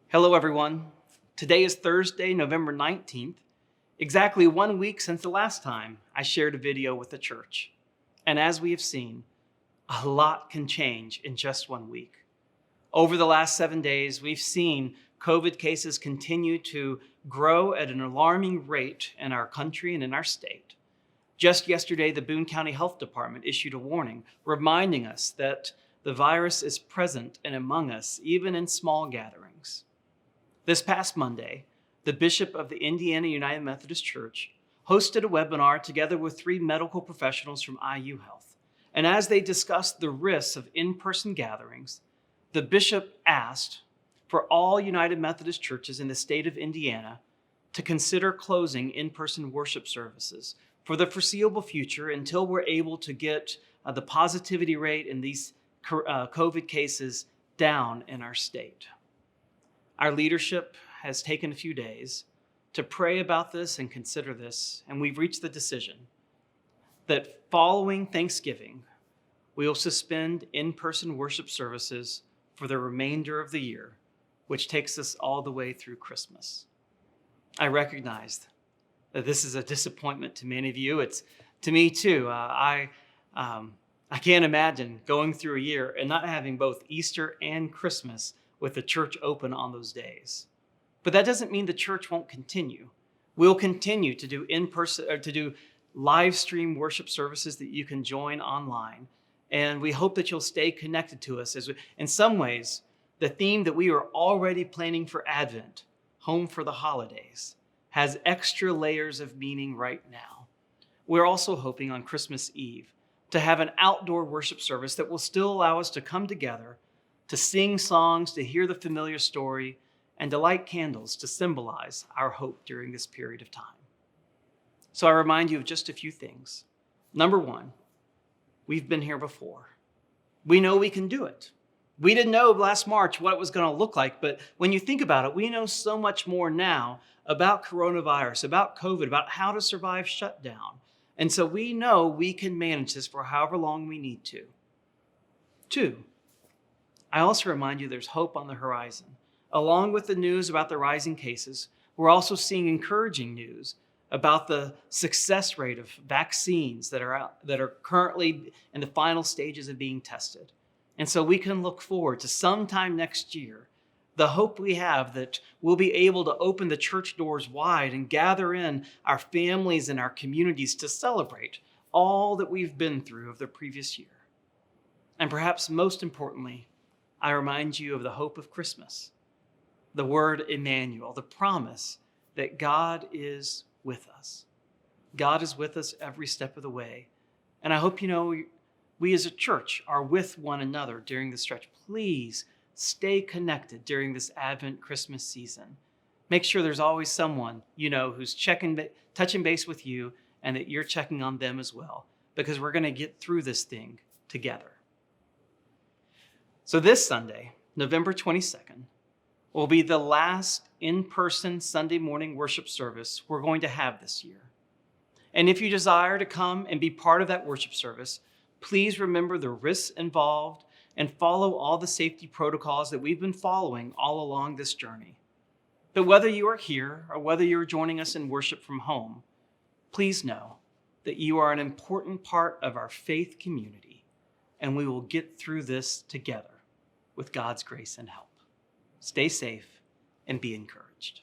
Hello, everyone. Today is Thursday, November 19th, exactly 1 week since the last time I shared a video with the church. And as we have seen, a lot can change in just 1 week. Over the last 7 days, we've seen COVID cases continue to grow at an alarming rate in our country and in our state. Just yesterday, the Boone County Health Department issued a warning reminding us that the virus is present and among us, even in small gatherings. This past Monday, the Bishop of the Indiana United Methodist Church hosted a webinar together with 3 medical professionals from IU Health. And as they discussed the risks of in-person gatherings, the bishop asked for all United Methodist churches in the state of Indiana to consider closing in-person worship services for the foreseeable future until we're able to get the positivity rate in these COVID cases down in our state. Our leadership has taken a few days to pray about this and consider this, and we've reached the decision that following Thanksgiving, we will suspend in-person worship services for the remainder of the year, which takes us all the way through Christmas. I recognize that this is a disappointment to many of you. It's to me too. I can't imagine going through a year and not having both Easter and Christmas with the church open on those days. But that doesn't mean the church won't continue. We'll continue to do in-person or to do live stream worship services that you can join online. And we hope that you'll stay connected to us in some ways, the theme that we are already planning for Advent, Home for the Holidays, has extra layers of meaning right now. We're also hoping on Christmas Eve to have an outdoor worship service that will still allow us to come together, to sing songs, to hear the familiar story, and to light candles to symbolize our hope during this period of time. So I remind you of just a few things. Number 1, we've been here before. We know we can do it. We didn't know last March what it was going to look like, but when you think about it, we know so much more now about coronavirus, about COVID, about how to survive shutdown. And so we know we can manage this for however long we need to. 2, I also remind you there's hope on the horizon. Along with the news about the rising cases, we're also seeing encouraging news about the success rate of vaccines that are currently in the final stages of being tested. And so we can look forward to sometime next year, the hope we have that we'll be able to open the church doors wide and gather in our families and our communities to celebrate all that we've been through of the previous year. And perhaps most importantly, I remind you of the hope of Christmas, the word Emmanuel, the promise that God is with us. God is with us every step of the way. And I hope you know we as a church are with one another during this stretch. Please stay connected during this Advent Christmas season. Make sure there's always someone you know who's touching base with you and that you're checking on them as well, because we're going to get through this thing together. So this Sunday, November 22nd, will be the last in-person Sunday morning worship service we're going to have this year. And if you desire to come and be part of that worship service, please remember the risks involved and follow all the safety protocols that we've been following all along this journey. But whether you are here or whether you're joining us in worship from home, please know that you are an important part of our faith community, and we will get through this together with God's grace and help. Stay safe and be encouraged.